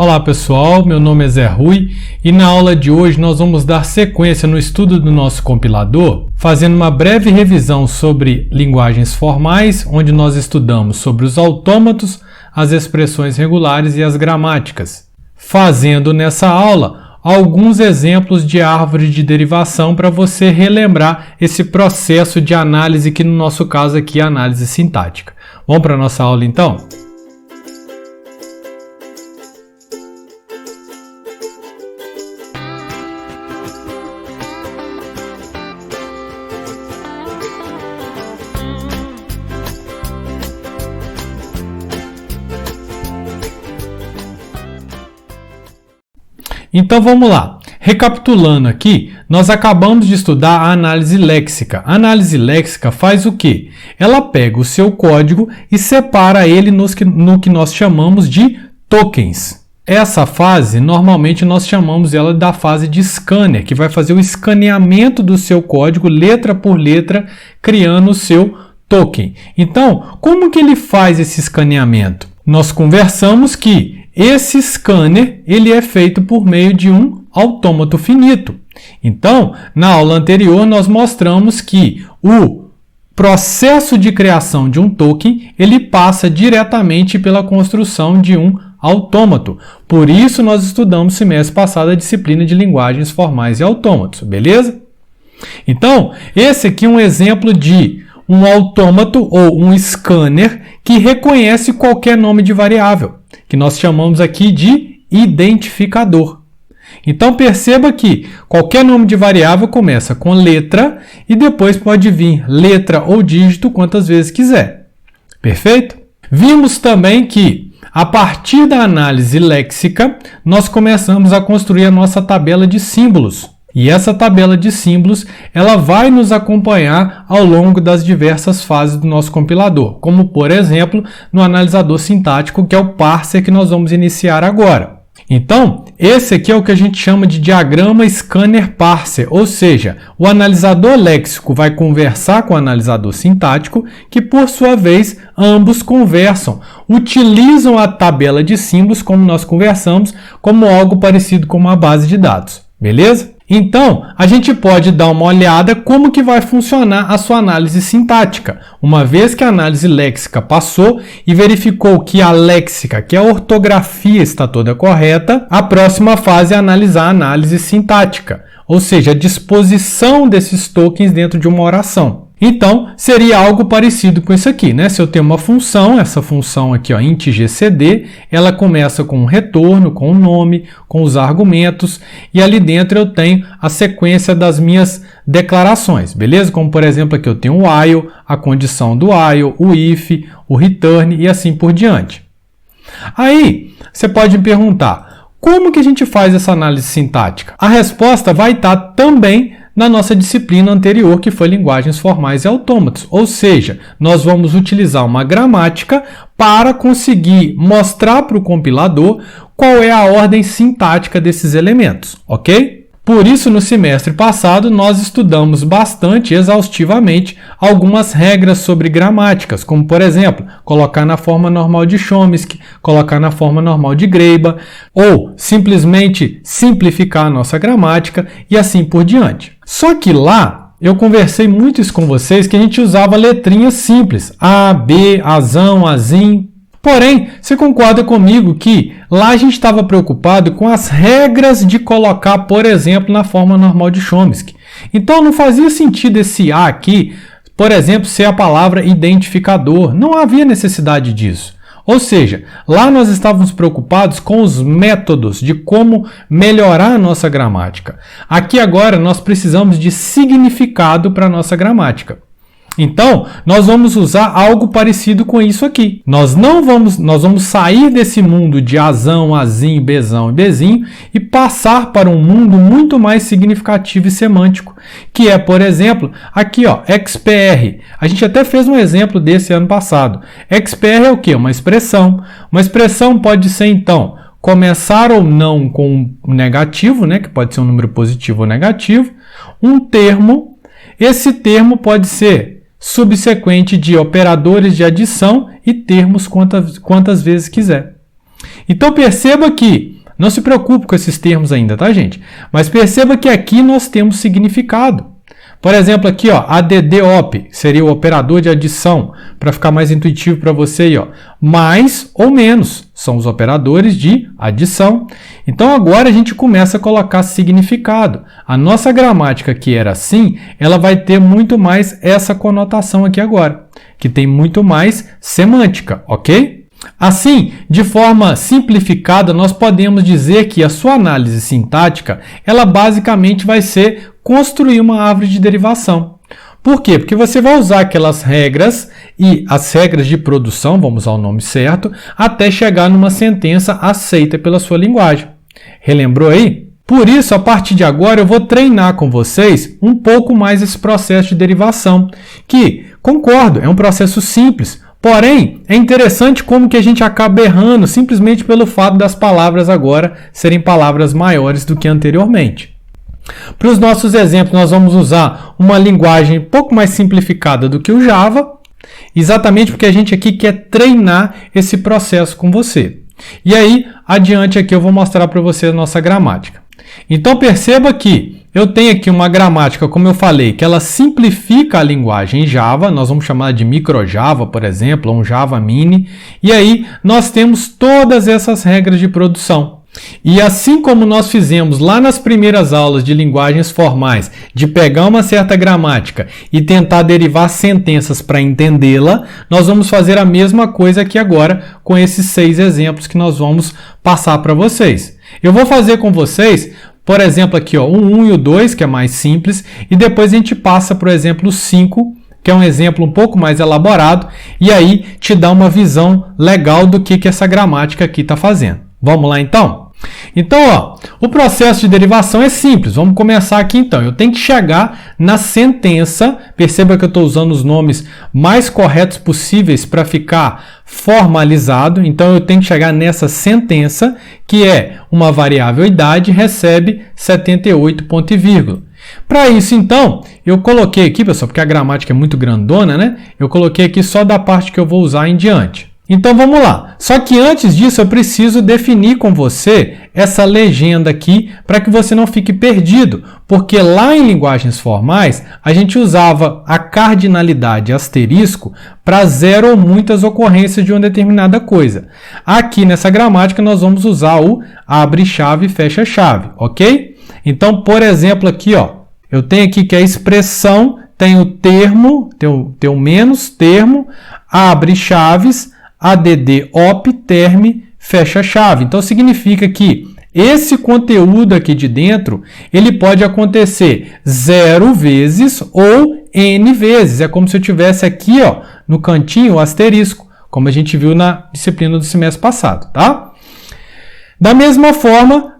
Olá pessoal, meu nome é Zé Rui e na aula de hoje nós vamos dar sequência no estudo do nosso compilador, fazendo uma breve revisão sobre linguagens formais, onde nós estudamos sobre os autômatos, as expressões regulares e as gramáticas. Fazendo nessa aula alguns exemplos de árvore de derivação para você relembrar esse processo de análise que no nosso caso aqui é a análise sintática. Vamos para a nossa aula então? Então vamos lá. Recapitulando aqui, nós acabamos de estudar a análise léxica. A análise léxica faz o quê? Ela pega o seu código e separa ele no que nós chamamos de tokens. Essa fase, normalmente nós chamamos ela da fase de scanner, que vai fazer o escaneamento do seu código, letra por letra, criando o seu token. Então, como que ele faz esse escaneamento? Nós conversamos que esse scanner ele é feito por meio de um autômato finito. Então, na aula anterior, nós mostramos que o processo de criação de um token ele passa diretamente pela construção de um autômato. Por isso, nós estudamos semestre passado a disciplina de linguagens formais e autômatos, beleza? Então, esse aqui é um exemplo de um autômato ou um scanner que reconhece qualquer nome de variável, que nós chamamos aqui de identificador. Então perceba que qualquer nome de variável começa com letra e depois pode vir letra ou dígito quantas vezes quiser. Perfeito? Vimos também que a partir da análise léxica nós começamos a construir a nossa tabela de símbolos. E essa tabela de símbolos ela vai nos acompanhar ao longo das diversas fases do nosso compilador, como por exemplo no analisador sintático, que é o parser que nós vamos iniciar agora. Então, esse aqui é o que a gente chama de diagrama scanner-parser, ou seja, o analisador léxico vai conversar com o analisador sintático, que por sua vez ambos conversam, utilizam a tabela de símbolos, como nós conversamos, como algo parecido com uma base de dados, beleza? Então, a gente pode dar uma olhada como que vai funcionar a sua análise sintática. Uma vez que a análise léxica passou e verificou que a léxica, que a ortografia está toda correta, a próxima fase é analisar a análise sintática, ou seja, a disposição desses tokens dentro de uma oração. Então, seria algo parecido com isso aqui, né? Se eu tenho uma função, essa função aqui, ó, int gcd, ela começa com um retorno, com o nome, com os argumentos, e ali dentro eu tenho a sequência das minhas declarações, beleza? Como, por exemplo, aqui eu tenho o while, a condição do while, o if, o return e assim por diante. Aí, você pode me perguntar, como que a gente faz essa análise sintática? A resposta vai estar também na nossa disciplina anterior, que foi linguagens formais e autômatos. Ou seja, nós vamos utilizar uma gramática para conseguir mostrar para o compilador qual é a ordem sintática desses elementos, ok? Por isso, no semestre passado, nós estudamos bastante exaustivamente algumas regras sobre gramáticas, como, por exemplo, colocar na forma normal de Chomsky, colocar na forma normal de Greiber, ou simplesmente simplificar a nossa gramática e assim por diante. Só que lá, eu conversei muito isso com vocês, que a gente usava letrinhas simples, A, B, Azão, Azim. Porém, você concorda comigo que lá a gente estava preocupado com as regras de colocar, por exemplo, na forma normal de Chomsky. Então, não fazia sentido esse A aqui, por exemplo, ser a palavra identificador. Não havia necessidade disso. Ou seja, lá nós estávamos preocupados com os métodos de como melhorar a nossa gramática. Aqui agora nós precisamos de significado para a nossa gramática. Então, nós vamos usar algo parecido com isso aqui. Nós vamos sair desse mundo de Azão, Azinho, Bezão e Bezinho e passar para um mundo muito mais significativo e semântico, que é, por exemplo, aqui, ó, XPR. A gente até fez um exemplo desse ano passado. XPR é o quê? Uma expressão. Uma expressão pode ser, então, começar ou não com um negativo, né, que pode ser um número positivo ou negativo. Um termo. Esse termo pode ser subsequente de operadores de adição e termos quantas vezes quiser. Então perceba que, não se preocupe com esses termos ainda, tá, gente? Mas perceba que aqui nós temos significado. Por exemplo, aqui, ó, ADD-OP, seria o operador de adição, para ficar mais intuitivo para você aí, ó. Mais ou menos, são os operadores de adição. Então agora a gente começa a colocar significado. A nossa gramática que era assim, ela vai ter muito mais essa conotação aqui agora, que tem muito mais semântica, ok? Assim, de forma simplificada, nós podemos dizer que a sua análise sintática, ela basicamente vai ser construir uma árvore de derivação. Por quê? Porque você vai usar aquelas regras e as regras de produção, vamos usar o nome certo, até chegar numa sentença aceita pela sua linguagem. Relembrou aí? Por isso, a partir de agora, eu vou treinar com vocês um pouco mais esse processo de derivação, que, concordo, é um processo simples. Porém, é interessante como que a gente acaba errando simplesmente pelo fato das palavras agora serem palavras maiores do que anteriormente. Para os nossos exemplos, nós vamos usar uma linguagem um pouco mais simplificada do que o Java, exatamente porque a gente aqui quer treinar esse processo com você. E aí, adiante aqui eu vou mostrar para você a nossa gramática. Então perceba que eu tenho aqui uma gramática, como eu falei, que ela simplifica a linguagem em Java, nós vamos chamar de microJava, por exemplo, ou um Java Mini, e aí nós temos todas essas regras de produção. E assim como nós fizemos lá nas primeiras aulas de linguagens formais, de pegar uma certa gramática e tentar derivar sentenças para entendê-la, nós vamos fazer a mesma coisa aqui agora com esses 6 exemplos que nós vamos passar para vocês. Eu vou fazer com vocês, por exemplo, aqui ó, o 1 e o 2, que é mais simples, e depois a gente passa para o exemplo 5, que é um exemplo um pouco mais elaborado, e aí te dá uma visão legal do que essa gramática aqui está fazendo. Vamos lá então? Então, ó, o processo de derivação é simples. Vamos começar aqui então. Eu tenho que chegar na sentença. Perceba que eu estou usando os nomes mais corretos possíveis para ficar formalizado. Então, eu tenho que chegar nessa sentença, que é uma variável idade, recebe 78 ponto e vírgula. Para isso, então, eu coloquei aqui, pessoal, porque a gramática é muito grandona, né? Eu coloquei aqui só da parte que eu vou usar em diante. Então vamos lá. Só que antes disso eu preciso definir com você essa legenda aqui para que você não fique perdido, porque lá em linguagens formais a gente usava a cardinalidade asterisco para 0 ou muitas ocorrências de uma determinada coisa. Aqui nessa gramática nós vamos usar o abre-chave e fecha-chave, ok? Então, por exemplo, aqui ó, eu tenho aqui que a expressão tem o termo, tem o menos termo, abre-chaves, ADD-OP, term, fecha-chave. Então, significa que esse conteúdo aqui de dentro, ele pode acontecer 0 vezes ou N vezes. É como se eu tivesse aqui, ó, no cantinho, o asterisco, como a gente viu na disciplina do semestre passado, tá? Da mesma forma,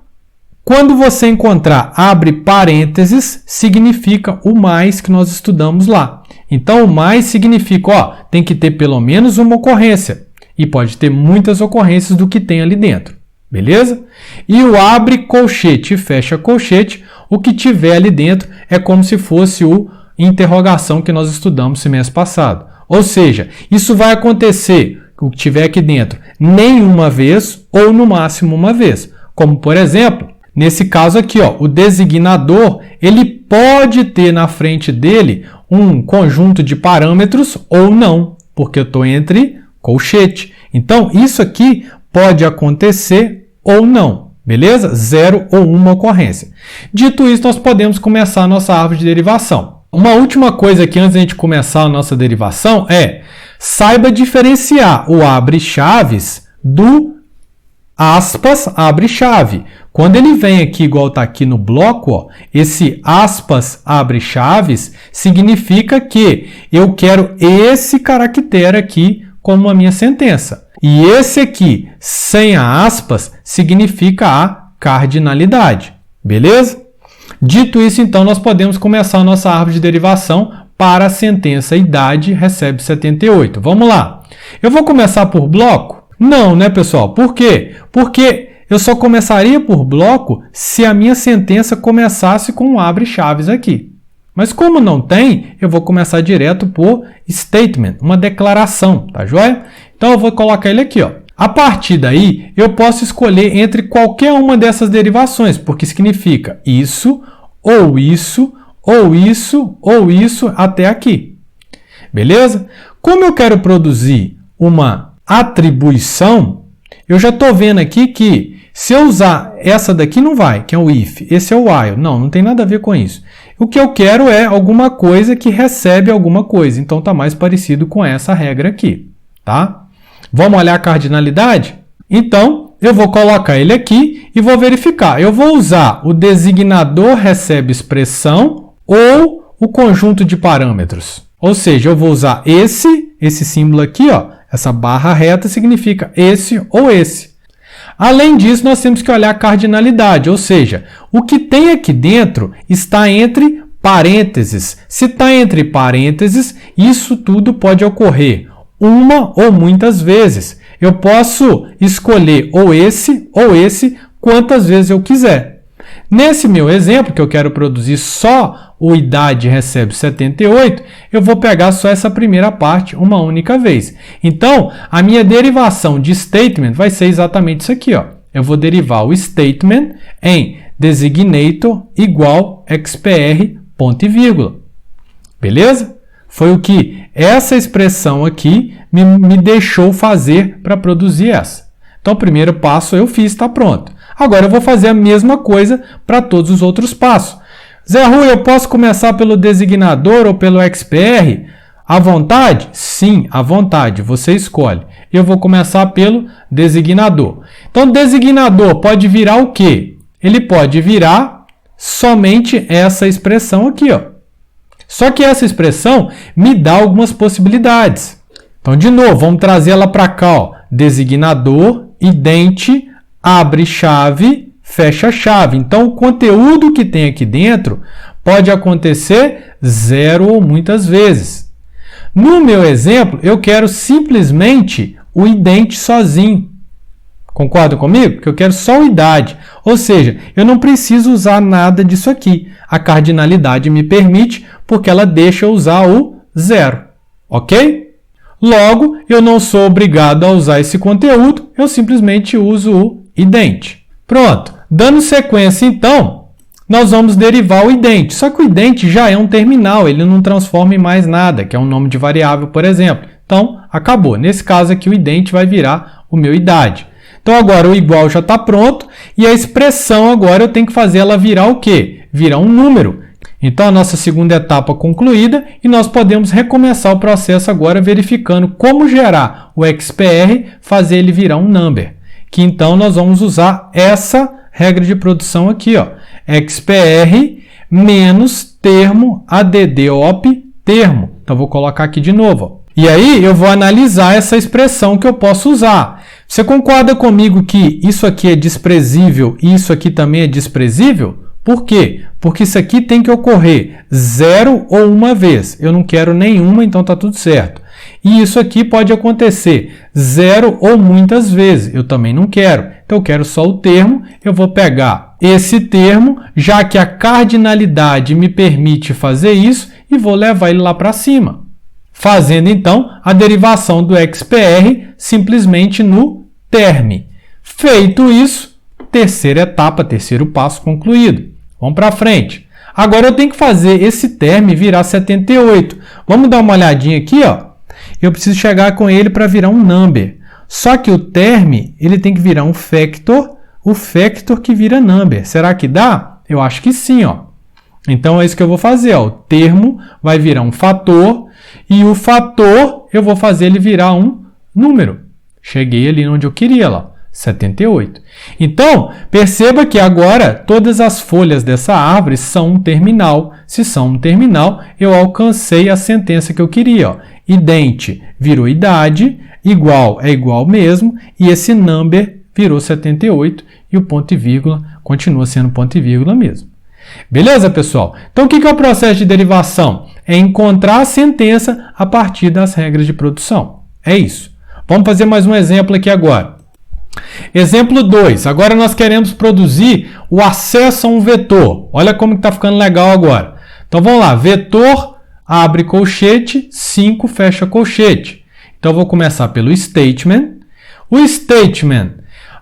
quando você encontrar abre parênteses, significa o mais que nós estudamos lá. Então, o mais significa, ó, tem que ter pelo menos uma ocorrência. E pode ter muitas ocorrências do que tem ali dentro, beleza? E o abre colchete e fecha colchete, o que tiver ali dentro é como se fosse o interrogação que nós estudamos semestre passado. Ou seja, isso vai acontecer, o que tiver aqui dentro, nenhuma vez ou no máximo uma vez. Como, por exemplo, nesse caso aqui, ó, o designador, ele pode ter na frente dele um conjunto de parâmetros ou não, porque eu estou entre colchete. Então, isso aqui pode acontecer ou não, beleza? 0 ou uma ocorrência. Dito isso, nós podemos começar a nossa árvore de derivação. Uma última coisa aqui antes de a gente começar a nossa derivação é saiba diferenciar o abre-chaves do aspas abre-chave. Quando ele vem aqui, igual está aqui no bloco, ó, esse aspas abre-chaves significa que eu quero esse caractere aqui como a minha sentença. E esse aqui, sem a aspas, significa a cardinalidade. Beleza? Dito isso, então, nós podemos começar a nossa árvore de derivação para a sentença idade recebe 78. Vamos lá. Eu vou começar por bloco? Não, né, pessoal? Por quê? Porque eu só começaria por bloco se a minha sentença começasse com um abre-chaves aqui. Mas como não tem, eu vou começar direto por statement, uma declaração, tá joia? Então eu vou colocar ele aqui, ó. A partir daí, eu posso escolher entre qualquer uma dessas derivações, porque significa isso, ou isso, ou isso, ou isso, até aqui. Beleza? Como eu quero produzir uma atribuição, eu já estou vendo aqui que se eu usar essa daqui não vai, que é o if, esse é o while. Não tem nada a ver com isso. O que eu quero é alguma coisa que recebe alguma coisa, então está mais parecido com essa regra aqui, tá? Vamos olhar a cardinalidade? Então, eu vou colocar ele aqui e vou verificar. Eu vou usar o designador recebe expressão ou o conjunto de parâmetros. Ou seja, eu vou usar esse símbolo aqui, ó, essa barra reta significa esse ou esse. Além disso, nós temos que olhar a cardinalidade, ou seja, o que tem aqui dentro está entre parênteses. Se está entre parênteses, isso tudo pode ocorrer uma ou muitas vezes. Eu posso escolher ou esse quantas vezes eu quiser. Nesse meu exemplo, que eu quero produzir só o idade recebe 78, eu vou pegar só essa primeira parte uma única vez. Então, a minha derivação de statement vai ser exatamente isso aqui, ó. Eu vou derivar o statement em designator igual xpr ponto e vírgula. Beleza? Foi o que essa expressão aqui me deixou fazer para produzir essa. Então, o primeiro passo eu fiz, está pronto. Agora eu vou fazer a mesma coisa para todos os outros passos. Zé Rui, eu posso começar pelo designador ou pelo XPR? À vontade? Sim, à vontade, você escolhe. Eu vou começar pelo designador. Então, designador pode virar o quê? Ele pode virar somente essa expressão aqui, ó. Só que essa expressão me dá algumas possibilidades. Então, de novo, vamos trazer ela para cá, ó. Designador, idente, abre chave, fecha chave. Então, o conteúdo que tem aqui dentro pode acontecer 0 ou muitas vezes. No meu exemplo, eu quero simplesmente o idente sozinho. Concorda comigo? Porque eu quero só o idade. Ou seja, eu não preciso usar nada disso aqui. A cardinalidade me permite, porque ela deixa eu usar o 0. Ok? Logo, eu não sou obrigado a usar esse conteúdo, eu simplesmente uso o idente. Pronto. Dando sequência, então, nós vamos derivar o idente. Só que o idente já é um terminal, ele não transforma em mais nada, que é um nome de variável, por exemplo. Então, acabou. Nesse caso aqui, o idente vai virar o meu idade. Então, agora o igual já está pronto e a expressão agora eu tenho que fazer ela virar o quê? Virar um número. Então, a nossa segunda etapa concluída e nós podemos recomeçar o processo agora verificando como gerar o XPR, fazer ele virar um number. Que então nós vamos usar essa regra de produção aqui, ó. XPR menos termo addop termo. Então, vou colocar aqui de novo, ó. E aí, eu vou analisar essa expressão que eu posso usar. Você concorda comigo que isso aqui é desprezível e isso aqui também é desprezível? Por quê? Porque isso aqui tem que ocorrer 0 ou uma vez. Eu não quero nenhuma, então está tudo certo. E isso aqui pode acontecer 0 ou muitas vezes. Eu também não quero. Então, eu quero só o termo. Eu vou pegar esse termo, já que a cardinalidade me permite fazer isso, e vou levar ele lá para cima. Fazendo, então, a derivação do XPR simplesmente no term. Feito isso, terceira etapa, terceiro passo concluído. Vamos para frente. Agora eu tenho que fazer esse term virar 78. Vamos dar uma olhadinha aqui, ó. Eu preciso chegar com ele para virar um number. Só que o term, ele tem que virar um factor, o factor que vira number. Será que dá? Eu acho que sim, ó. Então é isso que eu vou fazer, ó. O termo vai virar um fator e o fator eu vou fazer ele virar um número. Cheguei ali onde eu queria, lá, 78. Então, perceba que agora todas as folhas dessa árvore são um terminal. Se são um terminal, eu alcancei a sentença que eu queria, ó. Idente virou idade, igual é igual mesmo, e esse number virou 78 e o ponto e vírgula continua sendo ponto e vírgula mesmo. Beleza, pessoal? Então, o que é o processo de derivação? É encontrar a sentença a partir das regras de produção. É isso. Vamos fazer mais um exemplo aqui agora. Exemplo 2. Agora nós queremos produzir o acesso a um vetor. Olha como está ficando legal agora. Então, vamos lá. Vetor, abre colchete, 5, fecha colchete. Então, eu vou começar pelo statement. O statement,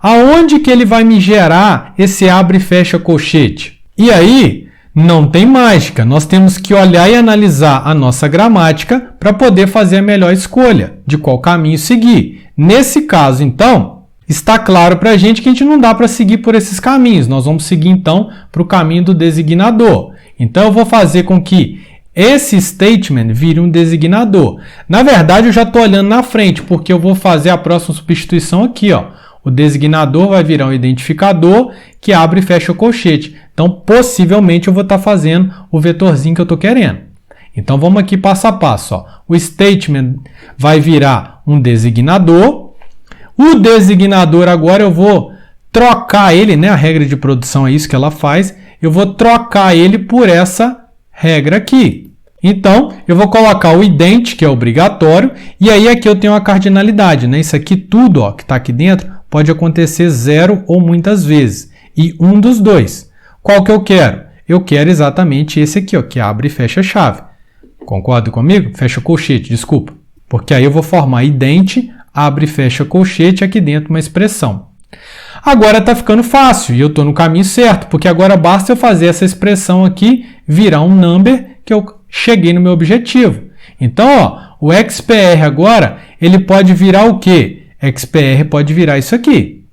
aonde que ele vai me gerar esse abre e fecha colchete? E aí, não tem mágica, nós temos que olhar e analisar a nossa gramática para poder fazer a melhor escolha de qual caminho seguir. Nesse caso, então, está claro para a gente que a gente não dá para seguir por esses caminhos. Nós vamos seguir, então, para o caminho do designador. Então, eu vou fazer com que esse statement vire um designador. Na verdade, eu já estou olhando na frente, porque eu vou fazer a próxima substituição aqui, ó. O designador vai virar um identificador que abre e fecha o colchete. Então, possivelmente, eu vou estar fazendo o vetorzinho que eu estou querendo. Então, vamos aqui passo a passo. Ó. O statement vai virar um designador. O designador agora eu vou trocar ele, né? A regra de produção é isso que ela faz. Eu vou trocar ele por essa regra aqui. Então, eu vou colocar o ident, que é obrigatório, e aí aqui eu tenho a cardinalidade, né? Isso aqui tudo, ó, que está aqui dentro, pode acontecer 0 ou muitas vezes. E um dos dois. Qual que eu quero? Eu quero exatamente esse aqui, ó, que abre e fecha a chave. Concorda comigo? Fecha colchete, desculpa. Porque aí eu vou formar ident, abre e fecha colchete, aqui dentro uma expressão. Agora está ficando fácil e eu estou no caminho certo, porque agora basta eu fazer essa expressão aqui virar um number que eu cheguei no meu objetivo. Então, ó, o XPR agora, ele pode virar o quê? XPR pode virar isso aqui.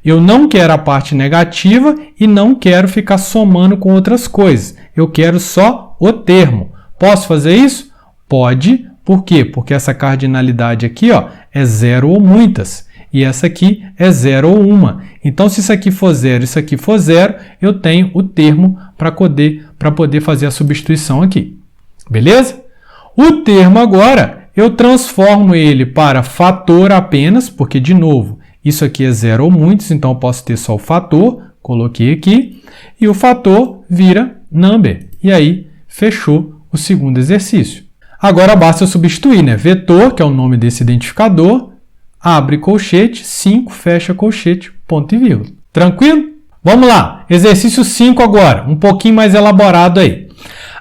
Eu não quero a parte negativa e não quero ficar somando com outras coisas. Eu quero só o termo. Posso fazer isso? Pode. Por quê? Porque essa cardinalidade aqui, ó, é 0 ou muitas. E essa aqui é 0 ou uma. Então, se isso aqui for 0 e isso aqui for 0, eu tenho o termo para poder fazer a substituição aqui. Beleza? O termo agora, eu transformo ele para fator apenas, porque, de novo, isso aqui é 0 ou muitos, então eu posso ter só o fator, coloquei aqui, e o fator vira number. E aí, fechou o segundo exercício. Agora basta eu substituir, né? Vetor, que é o nome desse identificador, abre colchete, 5, fecha colchete, ponto e vírgula. Tranquilo? Vamos lá. Exercício 5 agora, um pouquinho mais elaborado aí.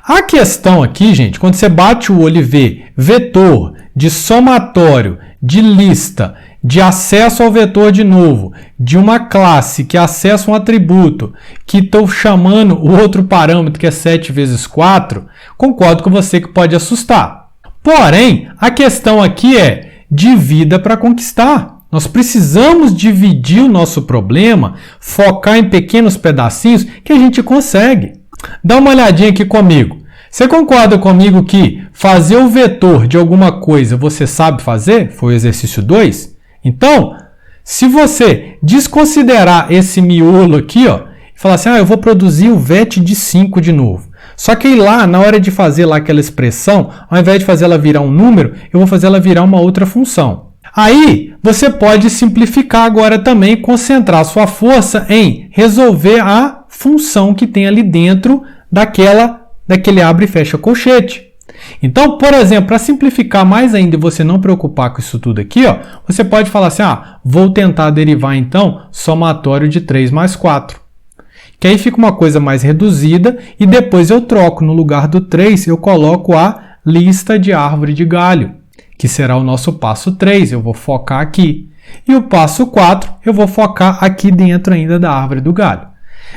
A questão aqui, gente, quando você bate o olho e vê vetor de somatório, de lista, de acesso ao vetor de novo, de uma classe que acessa um atributo, que estou chamando o outro parâmetro que é 7 vezes 4, concordo com você que pode assustar. Porém, a questão aqui é divida para conquistar. Nós precisamos dividir o nosso problema, focar em pequenos pedacinhos que a gente consegue. Dá uma olhadinha aqui comigo. Você concorda comigo que fazer o vetor de alguma coisa você sabe fazer? Foi o exercício 2? Então, se você desconsiderar esse miolo aqui, ó, e falar assim, eu vou produzir o vet de 5 de novo. Só que aí lá, na hora de fazer lá aquela expressão, ao invés de fazer ela virar um número, eu vou fazer ela virar uma outra função. Aí, você pode simplificar agora também, concentrar sua força em resolver a função que tem ali dentro daquele abre e fecha colchete. Então, por exemplo, para simplificar mais ainda e você não preocupar com isso tudo aqui, ó, você pode falar assim, vou tentar derivar então somatório de 3 mais 4. Que aí fica uma coisa mais reduzida e depois eu troco, no lugar do 3, eu coloco a lista de árvore de galho, que será o nosso passo 3, eu vou focar aqui. E o passo 4, eu vou focar aqui dentro ainda da árvore do galho.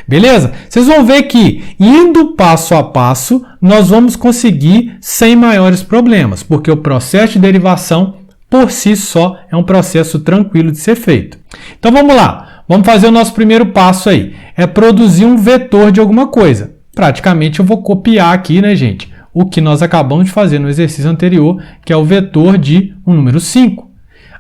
Beleza? Vocês vão ver que, indo passo a passo, nós vamos conseguir sem maiores problemas, porque o processo de derivação, por si só, é um processo tranquilo de ser feito. Então, vamos lá. Vamos fazer o nosso primeiro passo aí. É produzir um vetor de alguma coisa. Praticamente, eu vou copiar aqui, né, gente, o que nós acabamos de fazer no exercício anterior, que é o vetor de um número 5.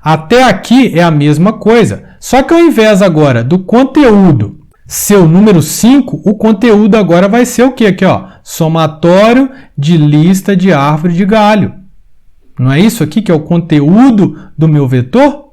Até aqui é a mesma coisa, só que ao invés agora do conteúdo ser o número 5, o conteúdo agora vai ser o quê? Aqui, ó, somatório de lista de árvore de galho. Não é isso aqui que é o conteúdo do meu vetor?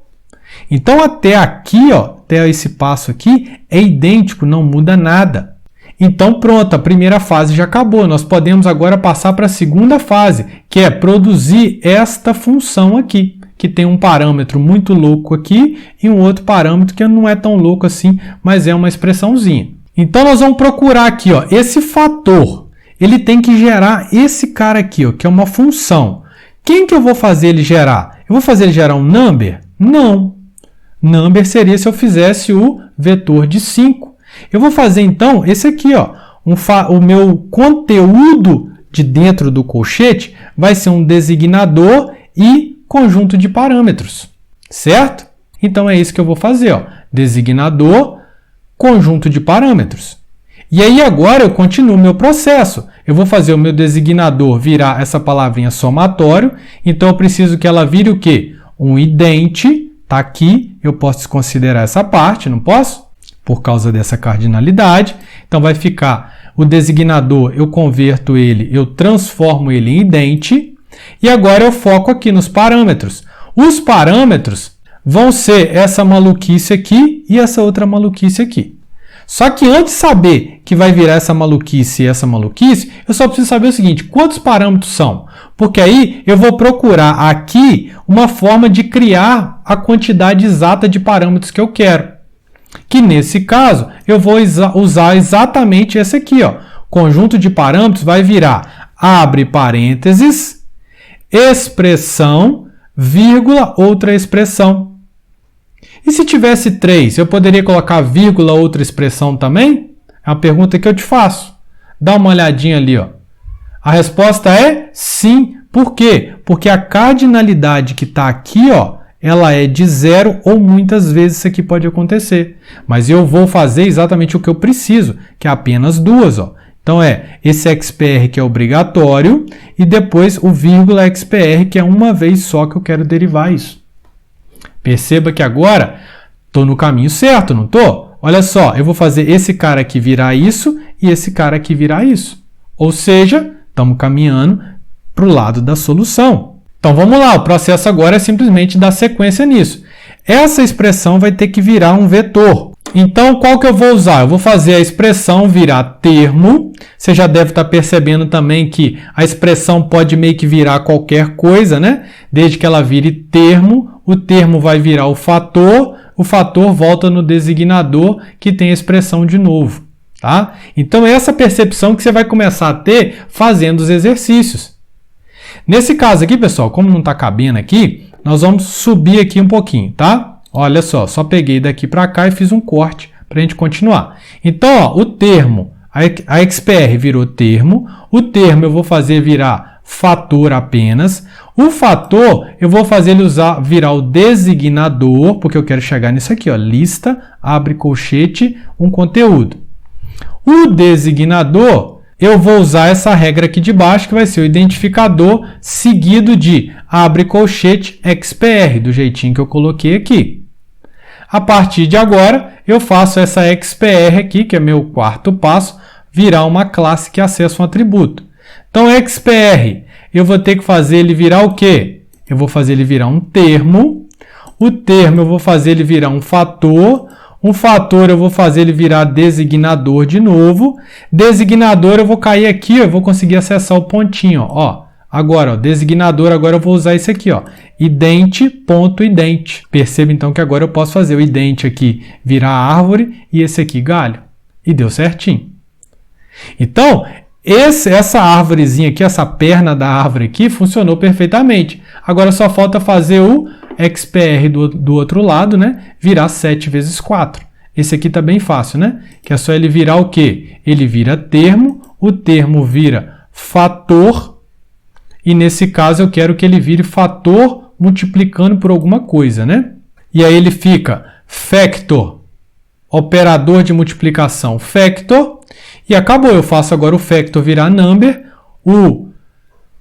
Então, até aqui, ó, até esse passo aqui, é idêntico, não muda nada. Então, pronto, a primeira fase já acabou. Nós podemos agora passar para a segunda fase, que é produzir esta função aqui, que tem um parâmetro muito louco aqui e um outro parâmetro que não é tão louco assim, mas é uma expressãozinha. Então, nós vamos procurar aqui, ó, esse fator. Ele tem que gerar esse cara aqui, ó, que é uma função. Quem que eu vou fazer ele gerar? Eu vou fazer ele gerar um number? Não. Number seria se eu fizesse o vetor de 5. Eu vou fazer, então, esse aqui, ó. O meu conteúdo de dentro do colchete vai ser um designador e conjunto de parâmetros, certo? Então, é isso que eu vou fazer, ó. Designador, conjunto de parâmetros. E aí, agora, eu continuo o meu processo. Eu vou fazer o meu designador virar essa palavrinha somatório. Então, eu preciso que ela vire o quê? Um idente. Está aqui. Eu posso desconsiderar essa parte, não posso? Por causa dessa cardinalidade. Então, vai ficar o designador, eu converto ele, eu transformo ele em idente. E agora eu foco aqui nos parâmetros. Os parâmetros vão ser essa maluquice aqui e essa outra maluquice aqui. Só que antes de saber que vai virar essa maluquice e essa maluquice, eu só preciso saber o seguinte, quantos parâmetros são? Porque aí eu vou procurar aqui uma forma de criar a quantidade exata de parâmetros que eu quero. Que nesse caso, eu vou usar exatamente esse aqui, ó. Conjunto de parâmetros vai virar, abre parênteses, expressão, vírgula, outra expressão. E se tivesse 3, eu poderia colocar vírgula, outra expressão também? É uma pergunta que eu te faço. Dá uma olhadinha ali, ó. A resposta é sim. Por quê? Porque a cardinalidade que está aqui, ó, ela é de 0 ou muitas vezes isso aqui pode acontecer. Mas eu vou fazer exatamente o que eu preciso, que é apenas 2, ó. Então, esse XPR que é obrigatório e depois o vírgula XPR, que é uma vez só que eu quero derivar isso. Perceba que agora estou no caminho certo, não estou? Olha só, eu vou fazer esse cara aqui virar isso e esse cara aqui virar isso. Ou seja, estamos caminhando para o lado da solução. Então vamos lá, o processo agora é simplesmente dar sequência nisso. Essa expressão vai ter que virar um vetor. Então qual que eu vou usar? Eu vou fazer a expressão virar termo. Você já deve estar percebendo também que a expressão pode meio que virar qualquer coisa, né? Desde que ela vire termo. O termo vai virar o fator volta no designador que tem a expressão de novo, tá? Então, essa percepção que você vai começar a ter fazendo os exercícios. Nesse caso aqui, pessoal, como não está cabendo aqui, nós vamos subir aqui um pouquinho, tá? Olha só peguei daqui para cá e fiz um corte para a gente continuar. Então, ó, o termo, a XPR virou termo, o termo eu vou fazer virar fator apenas. O fator, eu vou fazer ele virar o designador, porque eu quero chegar nisso aqui, ó, lista, abre colchete, um conteúdo. O designador, eu vou usar essa regra aqui de baixo, que vai ser o identificador, seguido de abre colchete XPR, do jeitinho que eu coloquei aqui. A partir de agora, eu faço essa XPR aqui, que é meu quarto passo, virar uma classe que acessa um atributo. Então, XPR, eu vou ter que fazer ele virar o quê? Eu vou fazer ele virar um termo. O termo eu vou fazer ele virar um fator. Um fator eu vou fazer ele virar designador de novo. Designador eu vou cair aqui, eu vou conseguir acessar o pontinho. Ó. Agora, ó, designador, agora eu vou usar esse aqui, ó, idente.idente. Perceba então que agora eu posso fazer o idente aqui virar árvore e esse aqui galho. E deu certinho. Então, essa árvorezinha aqui, essa perna da árvore aqui, funcionou perfeitamente. Agora só falta fazer o XPR do outro lado, né? Virar 7 vezes 4. Esse aqui tá bem fácil, né? Que é só ele virar o quê? Ele vira termo, o termo vira fator, e nesse caso eu quero que ele vire fator multiplicando por alguma coisa, né? E aí ele fica factor, operador de multiplicação, factor, e acabou. Eu faço agora o factor virar number, o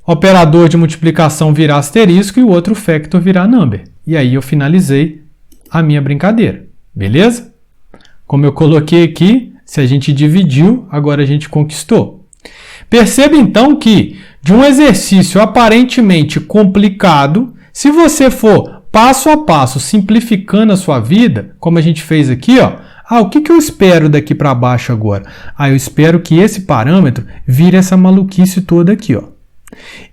operador de multiplicação virar asterisco e o outro factor virar number. E aí eu finalizei a minha brincadeira, beleza? Como eu coloquei aqui, se a gente dividiu, agora a gente conquistou. Perceba então que de um exercício aparentemente complicado, se você for passo a passo simplificando a sua vida, como a gente fez aqui, ó, o que eu espero daqui para baixo agora? Eu espero que esse parâmetro vire essa maluquice toda aqui, ó.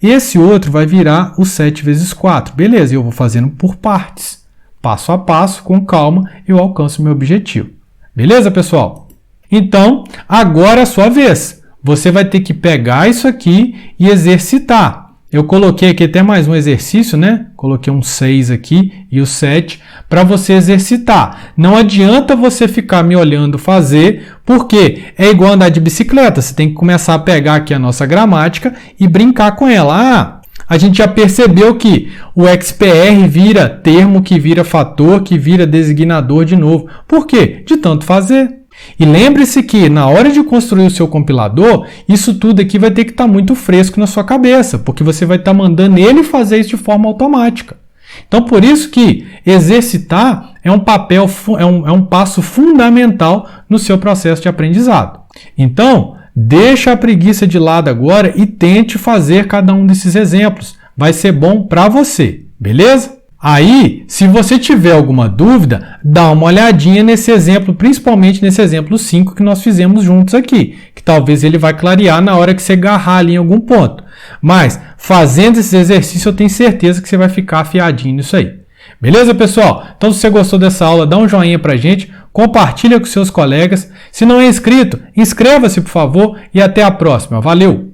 Esse outro vai virar o 7 vezes 4. Beleza, eu vou fazendo por partes. Passo a passo, com calma, eu alcanço o meu objetivo. Beleza, pessoal? Então, agora é a sua vez. Você vai ter que pegar isso aqui e exercitar. Eu coloquei aqui até mais um exercício, né? coloquei um 6 aqui e o 7 para você exercitar. Não adianta você ficar me olhando fazer, porque é igual andar de bicicleta, você tem que começar a pegar aqui a nossa gramática e brincar com ela. A gente já percebeu que o XPR vira termo, que vira fator, que vira designador de novo. Por quê? De tanto fazer. E lembre-se que na hora de construir o seu compilador, isso tudo aqui vai ter que estar muito fresco na sua cabeça, porque você vai estar mandando ele fazer isso de forma automática. Então, por isso que exercitar é um passo fundamental no seu processo de aprendizado. Então, deixa a preguiça de lado agora e tente fazer cada um desses exemplos. Vai ser bom para você, beleza? Aí, se você tiver alguma dúvida, dá uma olhadinha nesse exemplo, principalmente nesse exemplo 5 que nós fizemos juntos aqui, que talvez ele vai clarear na hora que você agarrar ali em algum ponto. Mas, fazendo esse exercício, eu tenho certeza que você vai ficar afiadinho nisso aí. Beleza, pessoal? Então, se você gostou dessa aula, dá um joinha pra gente, compartilha com seus colegas. Se não é inscrito, inscreva-se, por favor, e até a próxima. Valeu!